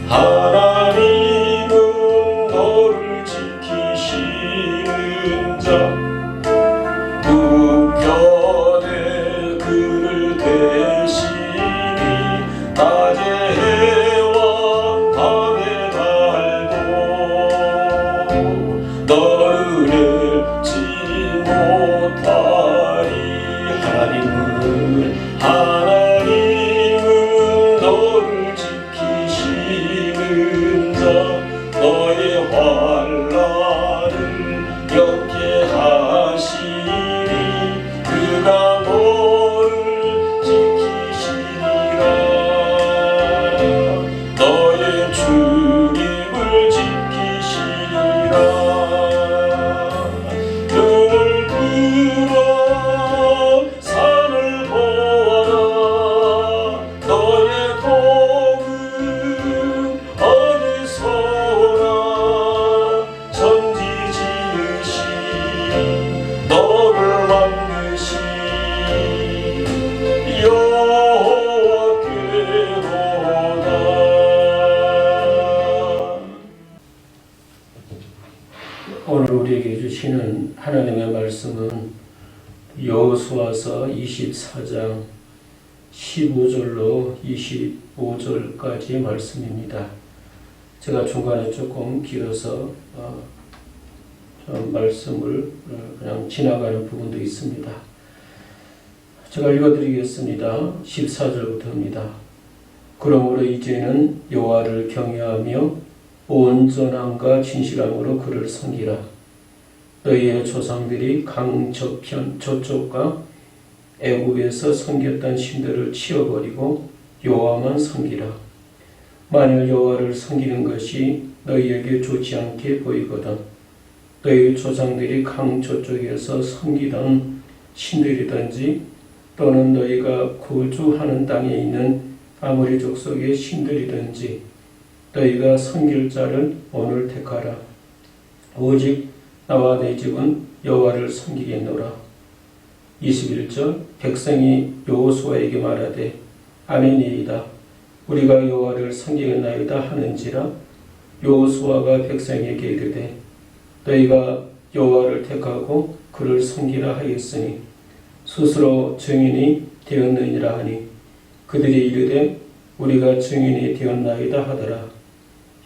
하나님은 너를 지키시는 자 우편에 그를 대시니 낮에 해와 밤의 달도 너를 잃지 못하리. 하나님은 너를 지키시는 자 너의 환난을 겪게 하시니 그가 너를 지키시리라. 너의 출입을 지키시리라. 눈을 들어 산을 보아라. 너의 복은 어디서 오나. 천지 지으신 너를 만드신 여호와께로다. 오늘 우리에게 주시는 하나님의 말씀은 여호수아서 24장 15절로 25절까지의 말씀입니다. 제가 중간에 조금 길어서 좀 말씀을 그냥 지나가는 부분도 있습니다. 제가 읽어드리겠습니다. 14절부터입니다. 그러므로 이제는 여호와를 경외하며 온전함과 진실함으로 그를 섬기라. 너희의 조상들이 강 저편 저쪽과 애굽에서 섬겼던 신들을 치워버리고 여호와만 섬기라. 만일 여호와를 섬기는 것이 너희에게 좋지 않게 보이거든 너희 조상들이 강 저쪽에서 섬기던 신들이든지 또는 너희가 거주하는 땅에 있는 아모리 족속의 신들이든지 너희가 섬길 자를 오늘 택하라. 오직 나와 내 집은 여호와를 섬기겠노라. 21절 백성이 여호수아에게 말하되 아멘이이다. 우리가 여호와를 섬기겠나이다 하는지라. 여호수아가 백성에게 이르되 너희가 여호와를 택하고 그를 섬기라 하였으니 스스로 증인이 되었느니라 하니 그들이 이르되 우리가 증인이 되었나이다 하더라.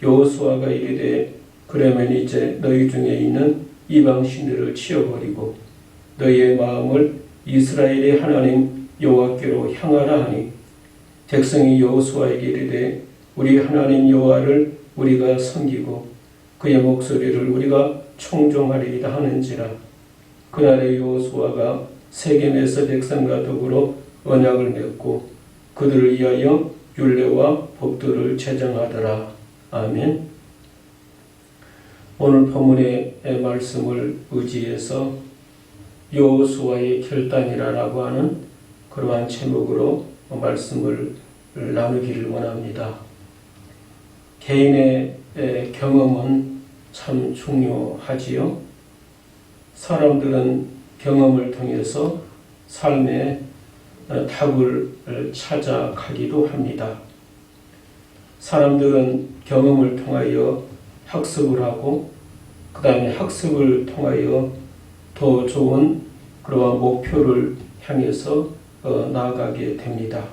여호수아가 이르되 그러면 이제 너희 중에 있는 이방 신들을 치워버리고 너희의 마음을 이스라엘의 하나님 여호와께로 향하라 하니 백성이 여호수아에게 이르되 우리 하나님 여호와를 우리가 섬기고 그의 목소리를 우리가 청종하리이다 하는지라. 그날에 여호수아가 세겜에서 백성과 더불어 언약을 맺고 그들을 위하여 율례와 법도를 제정하더라. 아멘. 오늘 본문의 말씀을 의지해서 여호수아의 결단이라고 하는 그러한 제목으로 말씀을 나누기를 원합니다. 개인의 경험은 참 중요하지요. 사람들은 경험을 통해서 삶의 답을 찾아가기도 합니다. 사람들은 경험을 통하여 학습을 하고 그 다음에 학습을 통하여 더 좋은 그러한 목표를 향해서 나아가게 됩니다.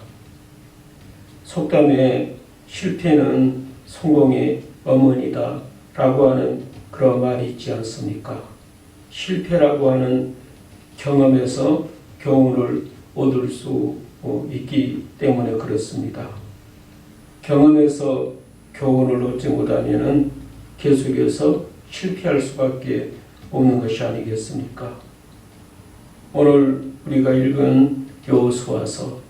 속담에 실패는 성공의 어머니다 라고 하는 그런 말이 있지 않습니까? 실패라고 하는 경험에서 교훈을 얻을 수 있기 때문에 그렇습니다. 경험에서 교훈을 얻지 못하면 계속해서 실패할 수밖에 없는 것이 아니겠습니까? 오늘 우리가 읽은 여호수아서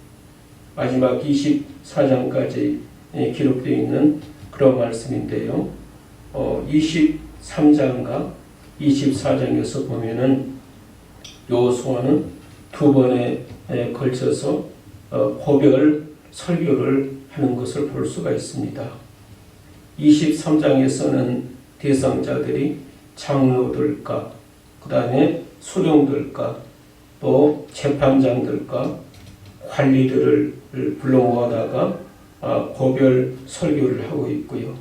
마지막 24장까지 기록되어 있는 그런 말씀인데요. 23장과 24장에서 보면은 여호수아는 두 번에 걸쳐서 고별 설교를 하는 것을 볼 수가 있습니다. 23장에서는 대상자들이 장로들과 그 다음에 수령들과 또 재판장들과 관리들을 불러 모아다가 고별 설교를 하고 있고요.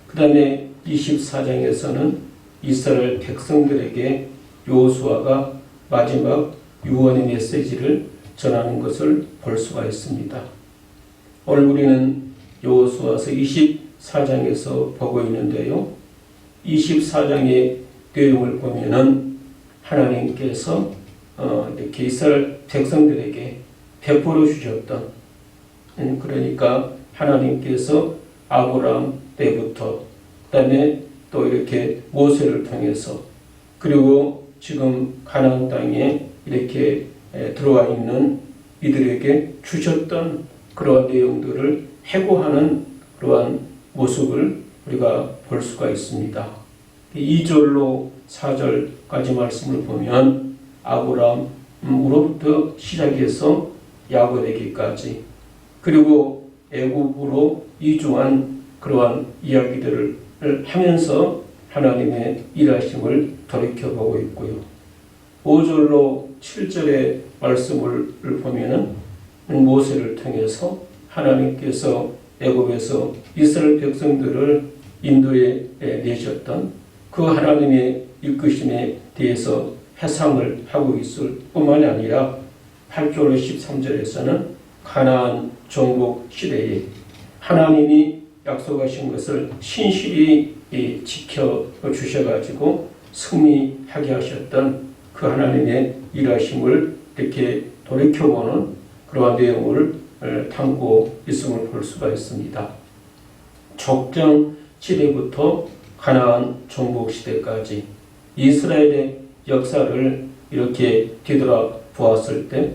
그 다음에 24장에서는 이스라엘 백성들에게 여호수아가 마지막 유언의 메시지를 전하는 것을 볼 수가 있습니다. 오늘 우리는 여호수아서 24장에서 보고 있는데요. 24장의 내용을 보면은 하나님께서 이렇게 이스라엘 백성들에게 베풀어 주셨던, 그러니까 하나님께서 아브라함 때부터 그다음에 또 이렇게 모세를 통해서 그리고 지금 가나안 땅에 이렇게 들어와 있는 이들에게 주셨던 그러한 내용들을 회고하는 그러한 모습을 우리가 볼 수가 있습니다. 2절로 4절까지 말씀을 보면 아브라함으로부터 시작해서 야곱에게까지 그리고 애굽으로 이주한 그러한 이야기들을 하면서 하나님의 일하심을 돌이켜보고 있고요. 5절로 7절의 말씀을 보면은 모세를 통해서 하나님께서 애굽에서 이스라엘 백성들을 인도에 내셨던 그 하나님의 이끄심에 대해서 회상을 하고 있을 뿐만이 아니라 8절로 13절에서는 가나안 정복 시대에 하나님이 약속하신 것을 신실히 지켜주셔가지고 승리하게 하셨던 그 하나님의 일하심을 이렇게 돌이켜보는 그러한 내용을 담고 있음을 볼 수가 있습니다. 족장 시대부터 가나안 정복 시대까지 이스라엘의 역사를 이렇게 뒤돌아보았을 때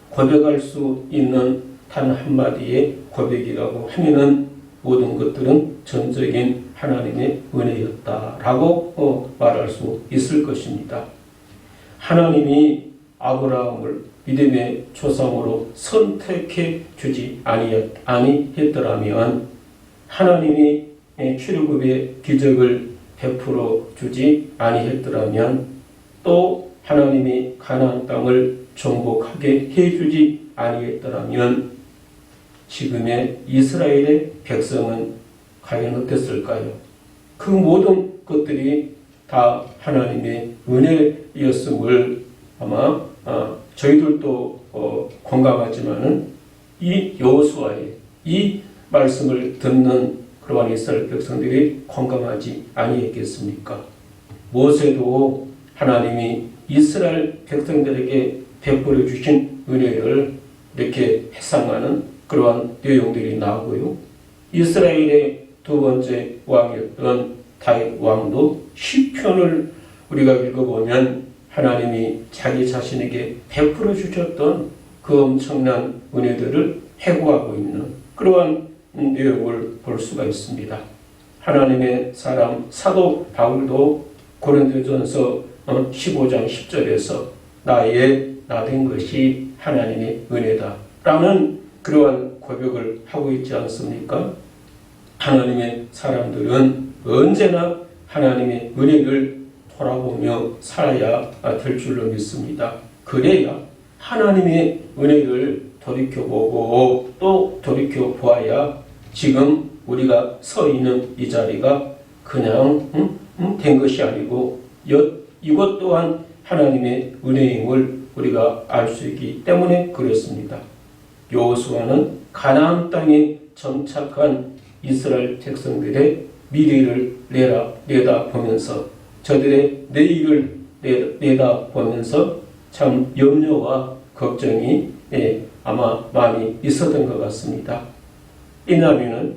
고백할 수 있는 단 한마디의 고백이라고 하면은 모든 것들은 전적인 하나님의 은혜였다라고 말할 수 있을 것입니다. 하나님이 아브라함을 믿음의 조상으로 선택해 주지 아니했더라면 하나님이 출애굽의 기적을 베풀어 주지 아니했더라면 또 하나님이 가나안 땅을 정복하게 해주지 아니했더라면 지금의 이스라엘의 백성은 과연 어땠을까요? 그 모든 것들이 다 하나님의 은혜였음을 아마 저희들도 공감하지만은 이 여호수아의 이 말씀을 듣는 그러한 이스라엘 백성들이 공감하지 아니했겠습니까? 모세도 하나님이 이스라엘 백성들에게 베풀어 주신 은혜를 이렇게 회상하는 그러한 내용들이 나오고요. 이스라엘의 두 번째 왕이었던 다윗 왕도 시편을 우리가 읽어보면 하나님이 자기 자신에게 베풀어 주셨던 그 엄청난 은혜들을 회고하고 있는 그러한 내용을 볼 수가 있습니다. 하나님의 사람 사도 바울도 고린도전서 15장 10절에서 나의 나 된 것이 하나님의 은혜다 라는 그러한 고백을 하고 있지 않습니까? 하나님의 사람들은 언제나 하나님의 은혜를 돌아보며 살아야 될 줄로 믿습니다. 그래야 하나님의 은혜를 돌이켜보고 또 돌이켜보아야 지금 우리가 서 있는 이 자리가 그냥 된 것이 아니고 이것 또한 하나님의 은혜임을 우리가 알 수 있기 때문에 그렇습니다. 여호수아는 가나안 땅에 정착한 이스라엘 백성들의 미래를 내다보면서 저들의 내일을 내다보면서 참 염려와 걱정이 아마 많이 있었던 것 같습니다. 이날에는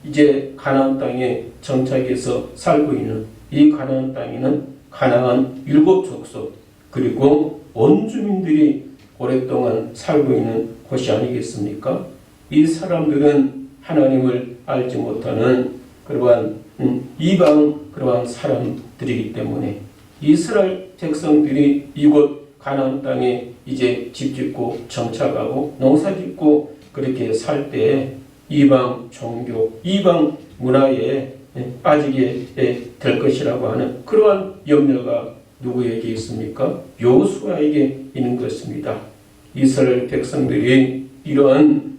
이제 가나안 땅에 정착해서 살고 있는 이 가나안 땅에는 가나안 7족속 그리고 원주민들이 오랫동안 살고 있는 곳이 아니겠습니까? 이 사람들은 하나님을 알지 못하는 그러한 이방 그러한 사람들이기 때문에 이스라엘 백성들이 이곳 가나안 땅에 이제 집 짓고 정착하고 농사 짓고 그렇게 살 때 이방 종교, 이방 문화에 빠지게 될 것이라고 하는 그러한 염려가 누구에게 있습니까? 여호수아에게 있는 것입니다. 이스라엘 백성들이 이러한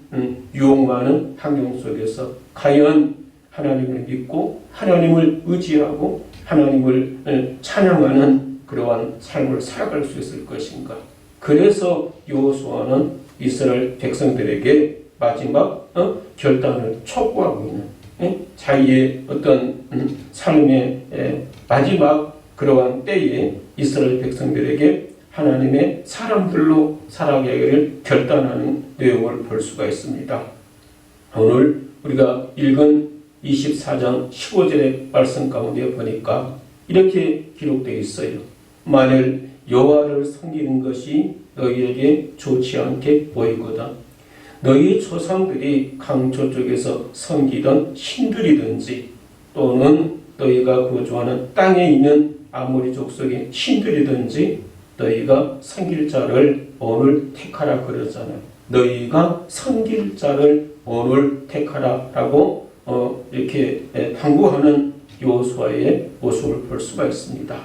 유혹 많은 환경 속에서 과연 하나님을 믿고 하나님을 의지하고 하나님을 찬양하는 그러한 삶을 살아갈 수 있을 것인가. 그래서 여호수아는 이스라엘 백성들에게 마지막 결단을 촉구하고 있는 자기의 어떤 삶의 마지막 그러한 때에 이스라엘 백성들에게 하나님의 사람들로 살아가기를 결단하는 내용을 볼 수가 있습니다. 오늘 우리가 읽은 24장 15절의 말씀 가운데 보니까 이렇게 기록되어 있어요. 만일 여호와를 섬기는 것이 너희에게 좋지 않게 보이거든 너희 조상들이 강조 쪽에서 섬기던 신들이든지 또는 너희가 거주하는 땅에 있는 아모리 족속의 신들이든지 너희가 섬길 자를 오늘 택하라 그러잖아요. 너희가 섬길 자를 오늘 택하라라고 이렇게 당부하는 여호수아의 모습을 볼 수가 있습니다.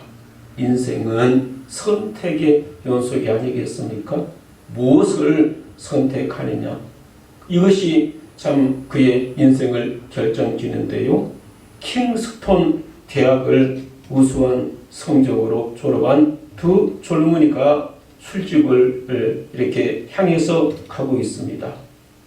인생은 선택의 연속이 아니겠습니까? 무엇을 선택하느냐 이것이 참 그의 인생을 결정짓는데요. 킹스톤 대학을 우수한 성적으로 졸업한 두 젊은이가 술집을 이렇게 향해서 가고 있습니다.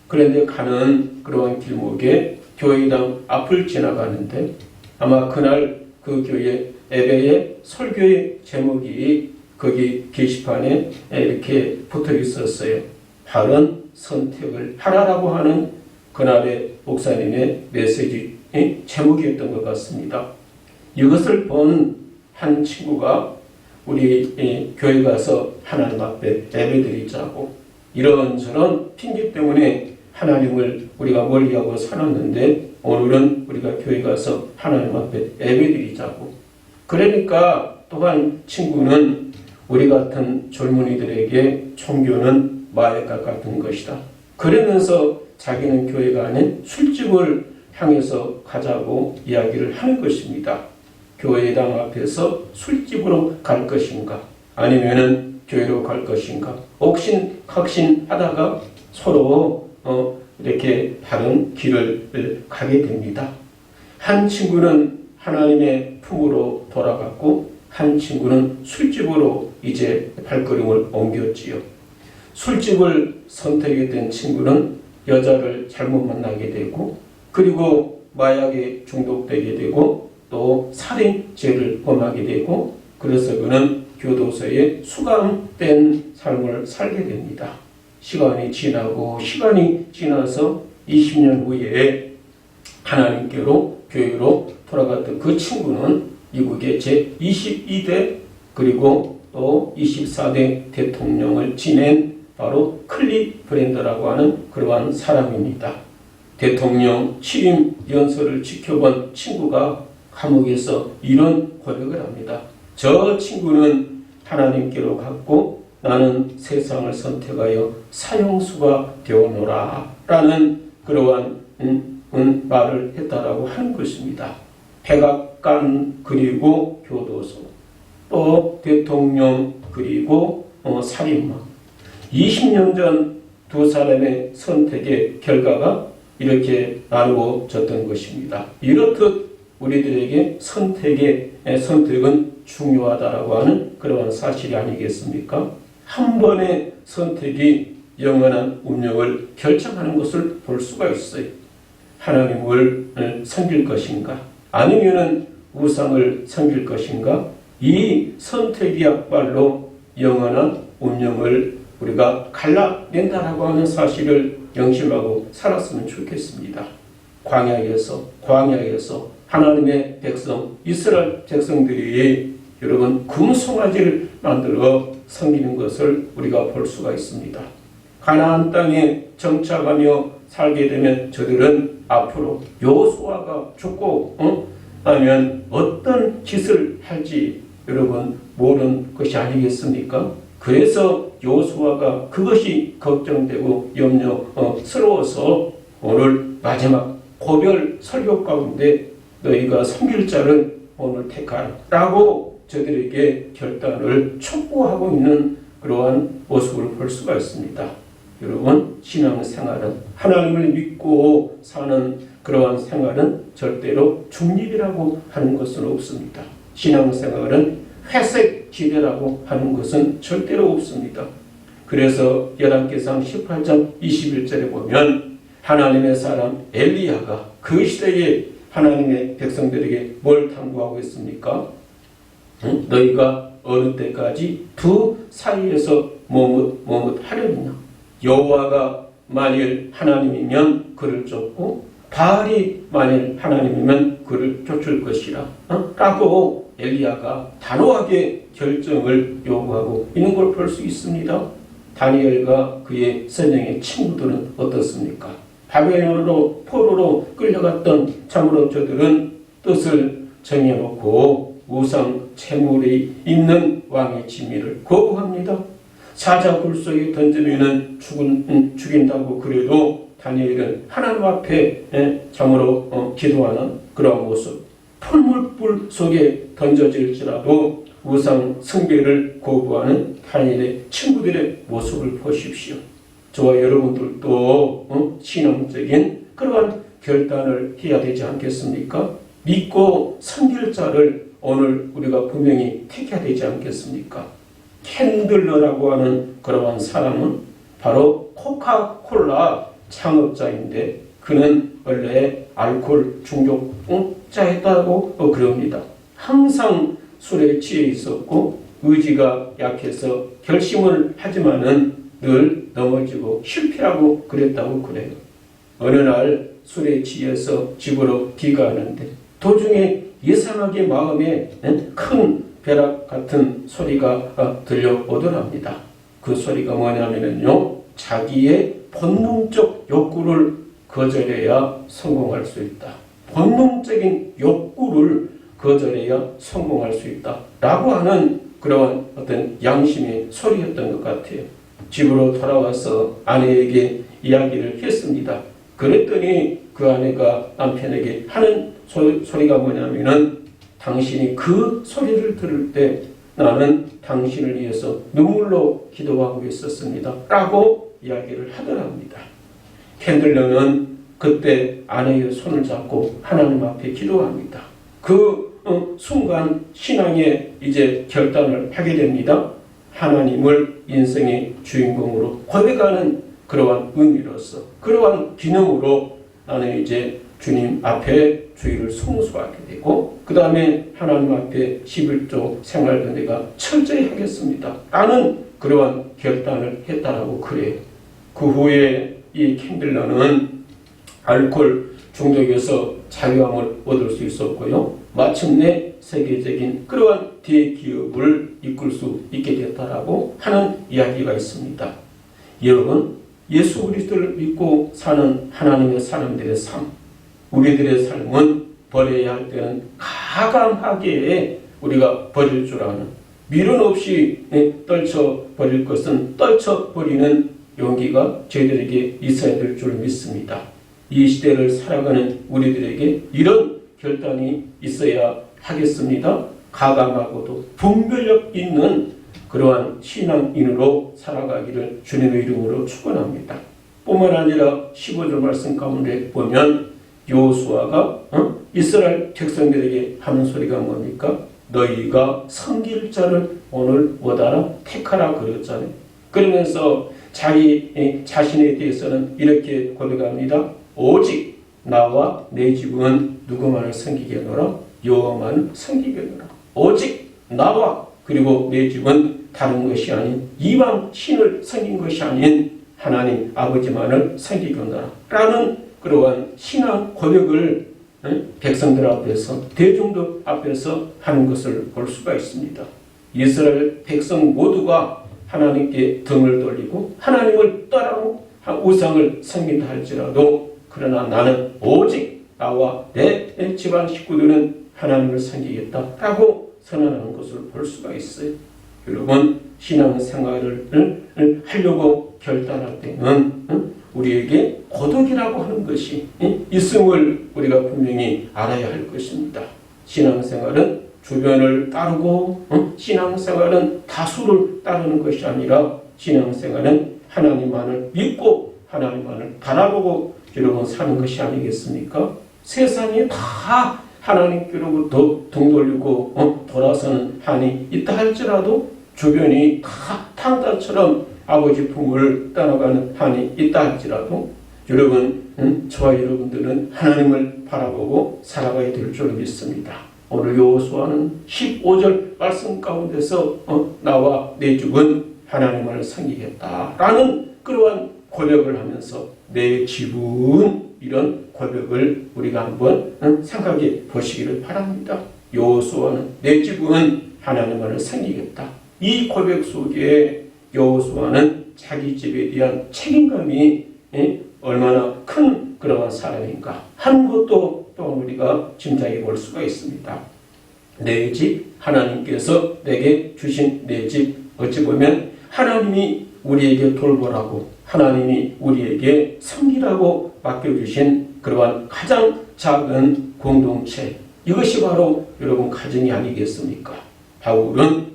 그런데 가는 그러한 길목에 교회당 앞을 지나가는데 아마 그날 그 교회 예배의 설교의 제목이 거기 게시판에 이렇게 붙어 있었어요. 바른 선택을 하라라고 하는 그날의 목사님의 메시지 제목이었던 것 같습니다. 이것을 본 한 친구가 우리 교회 가서 하나님 앞에 예배드리자고 이런저런 핑계 때문에 하나님을 우리가 멀리하고 살았는데 오늘은 우리가 교회 가서 하나님 앞에 예배드리자고. 그러니까 또한 친구는 우리 같은 젊은이들에게 종교는 마약과 같은 것이다. 그러면서 자기는 교회가 아닌 술집을 향해서 가자고 이야기를 하는 것입니다. 교회당 앞에서 술집으로 갈 것인가 아니면은 교회로 갈 것인가 옥신각신하다가 서로 이렇게 다른 길을 가게 됩니다. 한 친구는 하나님의 품으로 돌아갔고 한 친구는 술집으로 이제 발걸음을 옮겼지요. 술집을 선택하게 된 친구는 여자를 잘못 만나게 되고 그리고 마약에 중독되게 되고 또 살인죄를 범하게 되고 그래서 그는 교도소에 수감된 삶을 살게 됩니다. 시간이 지나서 20년 후에 하나님께로 교회로 돌아갔던 그 친구는 미국의 제22대 그리고 또 24대 대통령을 지낸 바로 클리브랜드라고 하는 그러한 사람입니다. 대통령 취임 연설을 지켜본 친구가 감옥에서 이런 고백을 합니다. 저 친구는 하나님께로 갔고 나는 세상을 선택하여 사형수가 되어노라 라는 그러한 말을 했다라고 하는 것입니다. 백악관 그리고 교도소 또 대통령 그리고 살인마 20년 전 두 사람의 선택의 결과가 이렇게 나누어졌던 것입니다. 이렇듯 우리들에게 선택은 중요하다라고 하는 그러한 사실이 아니겠습니까? 한 번의 선택이 영원한 운명을 결정하는 것을 볼 수가 있어요. 하나님을 섬길 것인가 아니면은 우상을 섬길 것인가 이 선택이야말로 영원한 운명을 우리가 갈라낸다라고 하는 사실을 명심하고 살았으면 좋겠습니다. 광야에서 하나님의 백성 이스라엘 백성들이 여러분 금송아지를 만들어 섬기는 것을 우리가 볼 수가 있습니다. 가나안 땅에 정착하며 살게 되면 저들은 앞으로 여호수아가 죽고 아니면 어떤 짓을 할지 여러분 모르는 것이 아니겠습니까? 그래서 여호수아가 그것이 걱정되고 염려스러워서 오늘 마지막 고별 설교 가운데 너희가 섬길 자를 오늘 택하라 라고 저들에게 결단을 촉구하고 있는 그러한 모습을 볼 수가 있습니다. 여러분 신앙생활은 하나님을 믿고 사는 그러한 생활은 절대로 중립이라고 하는 것은 없습니다. 신앙생활은 회색 지대라고 하는 것은 절대로 없습니다. 그래서 열왕기상 18장 21절에 보면 하나님의 사람 엘리야가 그 시대에 하나님의 백성들에게 뭘 당부하고 있습니까? 너희가 어느 때까지 두 사이에서 머뭇하려느냐? 여호와가 만일 하나님이면 그를 쫓고 바알이 만일 하나님이면 그를 쫓을 것이라 라고 엘리야가 단호하게 결정을 요구하고 있는 걸 볼 수 있습니다. 다니엘과 그의 선영의 친구들은 어떻습니까? 바벨론으로 포로로 끌려갔던 참으로 저들은 뜻을 정해놓고 우상 제물이 있는 왕의 지위를 거부합니다. 사자굴 속에 던지면 죽인다고 그래도 다니엘은 하나님 앞에 참으로 기도하는 그런 모습, 풀물불 속에 던져질지라도 우상 숭배를 거부하는 다니엘의 친구들의 모습을 보십시오. 저와 여러분들도 신앙적인 그러한 결단을 해야 되지 않겠습니까? 믿고 섬길 자를 오늘 우리가 분명히 택해야 되지 않겠습니까? 캔들러라고 하는 그러한 사람은 바로 코카콜라 창업자인데 그는 원래 알코올 중독자였다고 그럽니다. 항상 술에 취해 있었고 의지가 약해서 결심을 하지만은 늘 넘어지고 실패하고 그랬다고 그래요. 어느 날 술에 취해서 집으로 귀가하는데 도중에 이상하게 마음에 큰 벼락 같은 소리가 들려오더랍니다. 그 소리가 뭐냐면요, 자기의 본능적 욕구를 거절해야 성공할 수 있다. 본능적인 욕구를 거절해야 성공할 수 있다. 라고 하는 그런 어떤 양심의 소리였던 것 같아요. 집으로 돌아와서 아내에게 이야기를 했습니다. 그랬더니 그 아내가 남편에게 하는 소리가 뭐냐면은 당신이 그 소리를 들을 때 나는 당신을 위해서 눈물로 기도하고 있었습니다. 라고 이야기를 하더랍니다. 캔들러는 그때 아내의 손을 잡고 하나님 앞에 기도합니다. 그 순간 신앙의 이제 결단을 하게 됩니다. 하나님을 인생의 주인공으로 고백하는 그러한 의미로서 그러한 기능으로 나는 이제 주님 앞에 주의를 성수하게 되고 그 다음에 하나님 앞에 11조 생활도 내가 철저히 하겠습니다. 라는 그러한 결단을 했다라고 그래요. 그 후에 이 캔들러는 알코올 중독에서 자유함을 얻을 수 있었고요. 마침내 세계적인 그러한 대기업을 이끌 수 있게 됐다라고 하는 이야기가 있습니다. 여러분, 예수 그리스도를 믿고 사는 하나님의 사람들의 삶, 우리들의 삶은 버려야 할 때는 가감하게 우리가 버릴 줄 아는, 미련 없이 떨쳐버릴 것은 떨쳐버리는 용기가 저희들에게 있어야 될 줄 믿습니다. 이 시대를 살아가는 우리들에게 이런 결단이 있어야 하겠습니다. 가감하고도 분별력 있는 그러한 신앙인으로 살아가기를 주님의 이름으로 축원합니다. 뿐만 아니라 15절 말씀 가운데 보면 여호수아가 이스라엘 백성들에게 하는 소리가 뭡니까? 너희가 섬길 자를 오늘 뭐다라 택하라 그랬잖아요. 그러면서 자기 자신에 대해서는 이렇게 고백합니다. 오직 나와 내 집은 누구만을 섬기겠노라? 여호와만 섬기겠노라. 오직 나와 그리고 내 집은 다른 것이 아닌 이방 신을 섬긴 것이 아닌 하나님 아버지만을 섬기겠노라 라는 그러한 신앙 고백을 백성들 앞에서 대중들 앞에서 하는 것을 볼 수가 있습니다. 이스라엘 백성 모두가 하나님께 등을 돌리고 하나님을 떠나고 우상을 섬긴다 할지라도 그러나 나는 오직 나와 내 집안 식구들은 하나님을 섬기겠다라고 선언하는 것을 볼 수가 있어요. 여러분, 신앙생활을 하려고 결단할 때는 우리에게 고독이라고 하는 것이 있음을 우리가 분명히 알아야 할 것입니다. 신앙생활은 주변을 따르고 신앙생활은 다수를 따르는 것이 아니라 신앙생활은 하나님만을 믿고 하나님만을 바라보고 여러분 사는 것이 아니겠습니까? 세상이 다 하나님께로부터 등 돌리고 돌아서는 한이 있다 할지라도 주변이 다 탕자처럼 아버지 품을 떠나가는 한이 있다 할지라도 여러분, 저와 여러분들은 하나님을 바라보고 살아가야 될 줄 믿습니다. 오늘 여호수아는 15절 말씀 가운데서 나와 내 집은 하나님을 섬기겠다라는 그러한 고백을 하면서 내 집은 이런 고백을 우리가 한번 생각해 보시기를 바랍니다. 여호수아는 내 집은 하나님을 섬기겠다. 이 고백 속에 여호수아는 자기 집에 대한 책임감이 얼마나 큰 그러한 사람인가 하는 것도 또 우리가 짐작해 볼 수가 있습니다. 내 집, 하나님께서 내게 주신 내 집, 어찌 보면 하나님이 우리에게 돌보라고 하나님이 우리에게 섬기라고 맡겨주신 그러한 가장 작은 공동체, 이것이 바로 여러분 가정이 아니겠습니까? 바울은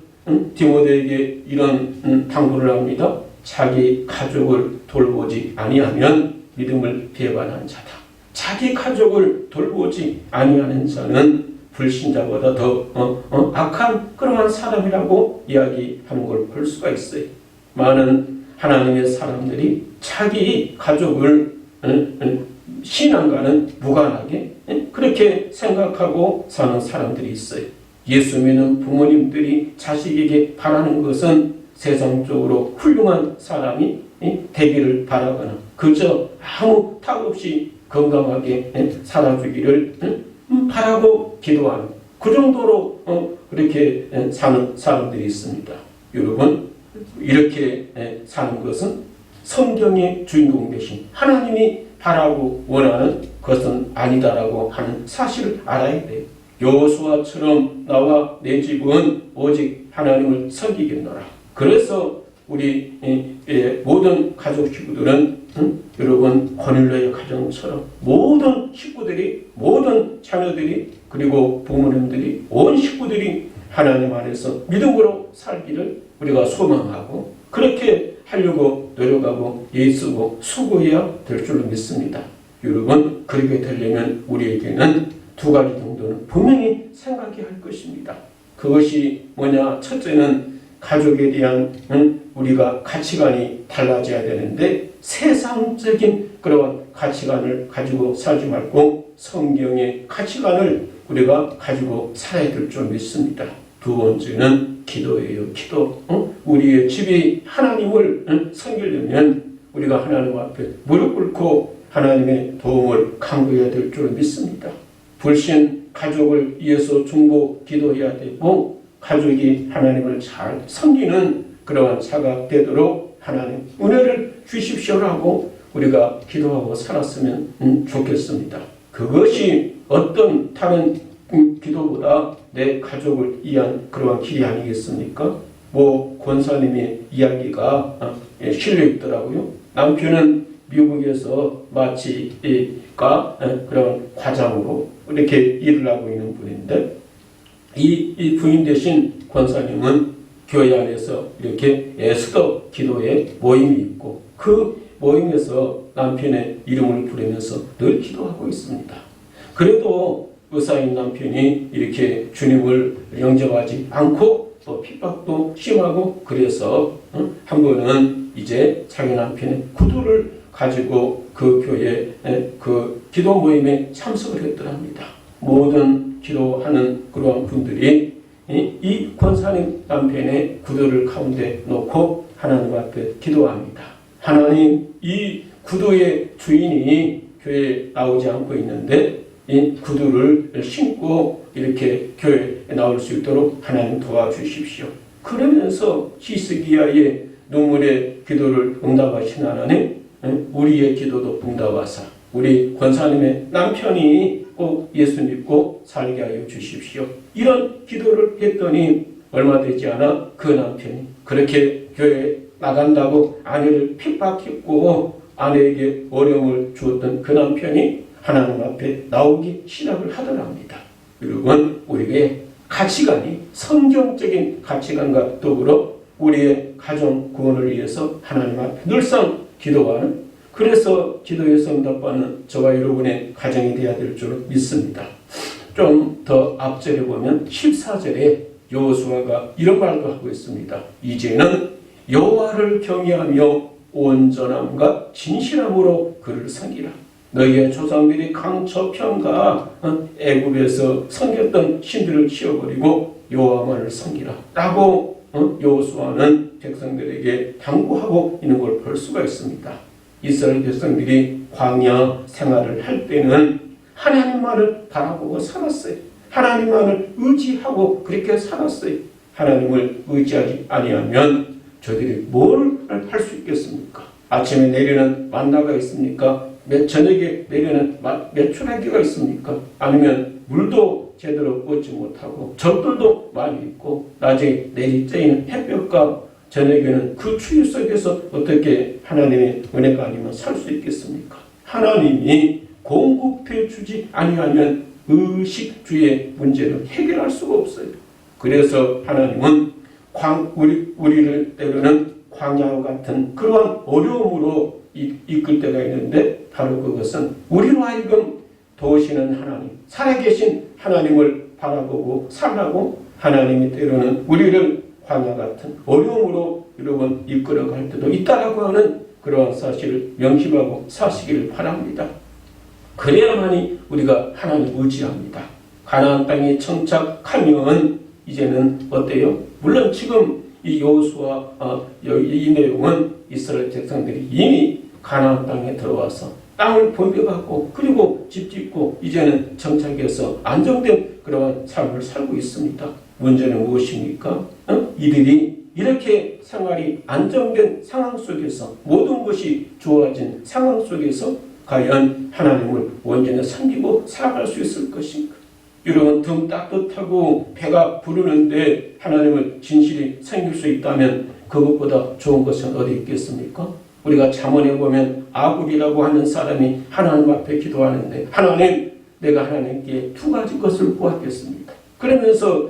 디모데에게 이런 당부를 합니다. 자기 가족을 돌보지 아니하면 믿음을 배반한 자다. 자기 가족을 돌보지 아니하는 자는 불신자보다 더 악한 그러한 사람이라고 이야기하는 걸 볼 수가 있어요. 많은 하나님의 사람들이 자기 가족을 신앙과는 무관하게 그렇게 생각하고 사는 사람들이 있어요. 예수 믿는 부모님들이 자식에게 바라는 것은 세상적으로 훌륭한 사람이 되기를 바라거나 그저 아무 탑 없이 건강하게 살아주기를 바라고 기도하는 그 정도로 그렇게 사는 사람들이 있습니다. 여러분, 이렇게 사는 것은 성경의 주인공 대신 하나님이 바라고 원하는 것은 아니다라고 하는 사실을 알아야 돼요. 여호수아처럼 나와 내 집은 오직 하나님을 섬기겠노라. 그래서 우리 모든 가족 식구들은 여러분 고넬료의 가정처럼 모든 식구들이 모든 자녀들이 그리고 부모님들이 온 식구들이 하나님 안에서 믿음으로 살기를 우리가 소망하고 그렇게 하려고 노력하고 애쓰고 수고해야 될 줄로 믿습니다. 여러분, 그렇게 되려면 우리에게는 두 가지 정도는 분명히 생각해야 할 것입니다. 그것이 뭐냐? 첫째는 가족에 대한 우리가 가치관이 달라져야 되는데 세상적인 그런 가치관을 가지고 살지 말고 성경의 가치관을 우리가 가지고 살아야 될 줄 믿습니다. 두 번째는 기도예요. 기도. 우리의 집이 하나님을 섬기려면 우리가 하나님 앞에 무릎 꿇고 하나님의 도움을 간구해야 될 줄 믿습니다. 불신 가족을 위해서 중보 기도해야 되고 가족이 하나님을 잘 섬기는 그러한 자가 되도록 하나님 은혜를 주십시오라고 우리가 기도하고 살았으면 좋겠습니다. 그것이 어떤 다른 기도보다 내 가족을 위한 그러한 길이 아니겠습니까? 권사님의 이야기가 실려 있더라고요. 남편은 미국에서 마취가 그런 과장으로 이렇게 일을 하고 있는 분인데 이 부인 대신 권사님은 교회 안에서 이렇게 수도 기도회 모임이 있고 그 모임에서 남편의 이름을 부르면서 늘 기도하고 있습니다. 그래도 의사인 남편이 이렇게 주님을 영접하지 않고 또 핍박도 심하고 그래서 한 번은 이제 자기 남편의 구두를 가지고 그 교회 그 기도 모임에 참석을 했더랍니다. 모든 기도하는 그러한 분들이 이 권사님 남편의 구두를 가운데 놓고 하나님 앞에 기도합니다. 하나님, 이 구두의 주인이 교회에 나오지 않고 있는데 이 구두를 신고 이렇게 교회에 나올 수 있도록 하나님 도와주십시오. 그러면서 히스기야의 눈물의 기도를 응답하신 하나님, 우리의 기도도 응답하사 우리 권사님의 남편이 꼭 예수 믿고 살게 하여 주십시오. 이런 기도를 했더니 얼마 되지 않아 그 남편이 그렇게 교회에 나간다고 아내를 핍박했고 아내에게 어려움을 주었던 그 남편이 하나님 앞에 나오기 시작을 하더랍니다. 여러분, 우리의 가치관이 성경적인 가치관과 더불어 우리의 가정 구원을 위해서 하나님 앞에 늘상 기도하는 그래서 기도의 응답받는 저와 여러분의 가정이 되어야 될 줄 믿습니다. 좀 더 앞절에 보면 14절에 여호수아가 이런 말도 하고 있습니다. 이제는 여호와를 경외하며 온전함과 진실함으로 그를 섬기라. 너희의 조상들이 강처평가 애굽에서 섬겼던 신들을 치워버리고 여호와만을 섬기라 라고 여호수아는 백성들에게 당부하고 있는 걸 볼 수가 있습니다. 이스라엘 백성들이 광야 생활을 할 때는 하나님만을 바라보고 살았어요. 하나님만을 의지하고 그렇게 살았어요. 하나님을 의지하지 아니하면 저들이 뭘 할 수 있겠습니까? 아침에 내리는 만나가 있습니까? 저녁에 내리는 메추라기가 있습니까? 아니면 물도 제대로 얻지 못하고 적들도 많이 있고 낮에 내리쬐이는 햇볕과 저녁에는 그 추위 속에서 어떻게 하나님의 은혜가 아니면 살 수 있겠습니까? 하나님이 공급해 주지 아니하면 의식주의 문제를 해결할 수가 없어요. 그래서 하나님은 우리를 때로는 광야와 같은 그러한 어려움으로 이끌 때가 있는데 바로 그것은 우리로 하여금 도우시는 하나님, 살아계신 하나님을 바라보고 살라고 하나님이 때로는 우리를 광야 같은 어려움으로 여러분 이끌어갈 때도 있다라고 하는 그러한 사실을 명심하고 사시기를 바랍니다. 그래야만이 우리가 하나님을 의지합니다. 가나안 땅에 정착하면 이제는 어때요? 물론 지금 이 여호수아 이 내용은 이스라엘 백성들이 이미 가나안 땅에 들어와서 땅을 분배받고 그리고 집 짓고 이제는 정착해서 안정된 그러한 삶을 살고 있습니다. 문제는 무엇입니까? 이들이 이렇게 생활이 안정된 상황 속에서 모든 것이 좋아진 상황 속에서 과연 하나님을 온전히 섬기고 살아갈 수 있을 것인가? 여러분 등 따뜻하고 배가 부르는데 하나님을 진실히 섬길 수 있다면 그것보다 좋은 것은 어디 있겠습니까? 우리가 잠언에 보면 아굴이라고 하는 사람이 하나님 앞에 기도하는데 하나님 내가 하나님께 두 가지 것을 구하겠습니다. 그러면서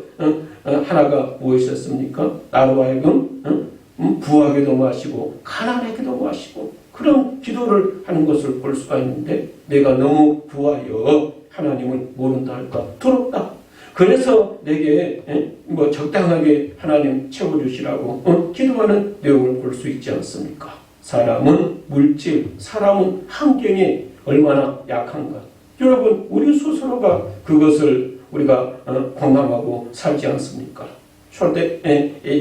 하나가 무엇이었습니까? 나로 하여금 부하게도 마시고 가난하게도 마시고 그런 기도를 하는 것을 볼 수가 있는데 내가 너무 부하여 하나님을 모른다 할까? 더럽다. 그래서 내게 적당하게 하나님 채워주시라고 기도하는 내용을 볼 수 있지 않습니까? 사람은 물질, 사람은 환경에 얼마나 약한가. 여러분 우리 스스로가 그것을 우리가 공감하고 살지 않습니까? 초대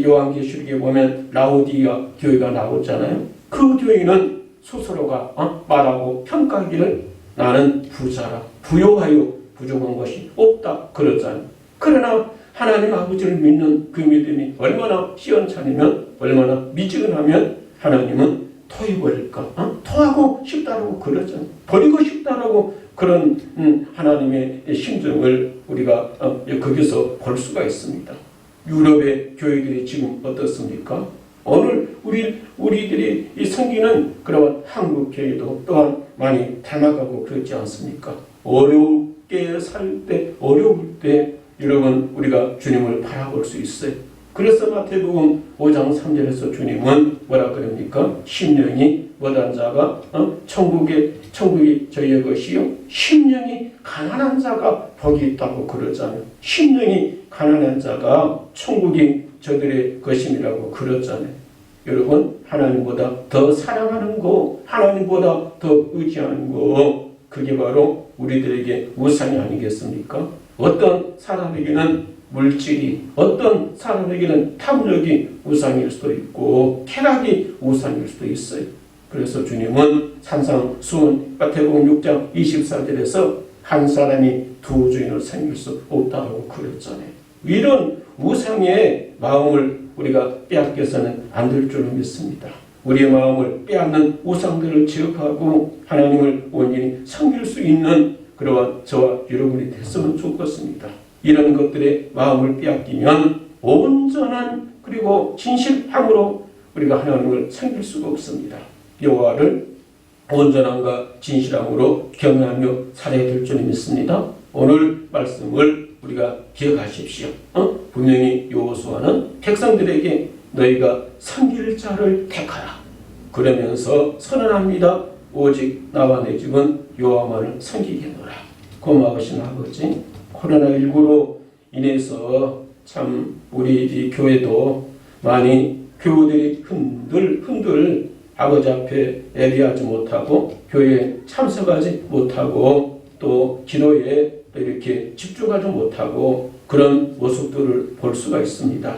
요한계시록에 보면 라오디아 교회가 나오잖아요. 그 교회는 스스로가 말하고 평가하기를 나는 부자라 부요하여 부족한 것이 없다 그러잖아요. 그러나 하나님 아버지를 믿는 그 믿음이 얼마나 시원찮으면 얼마나 미지근하면 하나님은 토해버릴까? 토하고 싶다라고 그러잖아요. 버리고 싶다라고 그런 하나님의 심정을 우리가 거기서 볼 수가 있습니다. 유럽의 교회들이 지금 어떻습니까? 오늘 우리들이 이 섬기는 그런 한국 교회도 또한 많이 닮아가고 그렇지 않습니까? 어렵게 살 때, 어려울 때 여러분 우리가 주님을 바라볼 수 있어요. 그래서 마태복음 5장 3절에서 주님은 뭐라 그럽니까? 심령이 못한 자가 천국이 저희의 것이요 심령이 가난한 자가 복이 있다고 그러잖아요. 심령이 가난한 자가 천국이 저들의 것임이라고 그러잖아요. 여러분 하나님보다 더 사랑하는 거, 하나님보다 더 의지하는 거, 그게 바로 우리들에게 우상이 아니겠습니까? 어떤 사람에게는 물질이, 어떤 사람에게는 탐욕이 우상일 수도 있고 쾌락이 우상일 수도 있어요. 그래서 주님은 산상수훈 마태복음 6장 24절에서 한 사람이 두 주인을 섬길 수 없다고 그랬잖아요. 이런 우상의 마음을 우리가 빼앗겨서는 안 될 줄 믿습니다. 우리의 마음을 빼앗는 우상들을 제거하고 하나님을 온전히 섬길 수 있는 그러한 저와 여러분이 됐으면 좋겠습니다. 이런 것들의 마음을 빼앗기면 온전한 그리고 진실함으로 우리가 하나님을 섬길 수가 없습니다. 여호와를 온전함과 진실함으로 경외하며 살아야 될 줄 믿습니다. 오늘 말씀을 우리가 기억하십시오. 분명히 여호수아는 백성들에게 너희가 섬길 자를 택하라 그러면서 선언합니다. 오직 나와 내 집은 여호와만을 섬기겠노라. 고마우신 아버지, 코로나19로 인해서 참 우리 이 교회도 많이 교우들이 흔들 아버지 앞에 예배하지 못하고 교회에 참석하지 못하고 또 기도에 이렇게 집중하지 못하고 그런 모습들을 볼 수가 있습니다.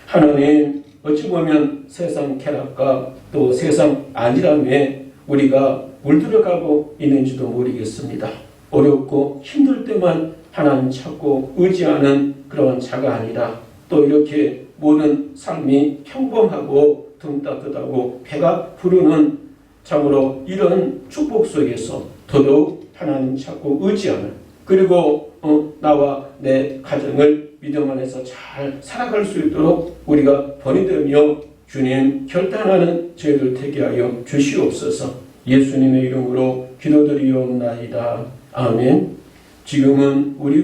하나님, 어찌 보면 세상 쾌락과 또 세상 안일함에 우리가 물들어가고 있는지도 모르겠습니다. 어렵고 힘들 때만 하나님 찾고 의지하는 그런 자가 아니라 또 이렇게 모든 삶이 평범하고 등 따뜻하고 배가 부르는 참으로 이런 축복 속에서 더더욱 하나님 찾고 의지하는, 그리고 나와 내 가정을 믿음 안에서 잘 살아갈 수 있도록 우리가 번뇌되며 주님 결단하는 저희들 되게 하여 주시옵소서. 예수님의 이름으로 기도드리옵나이다. 아멘. 지금은 우리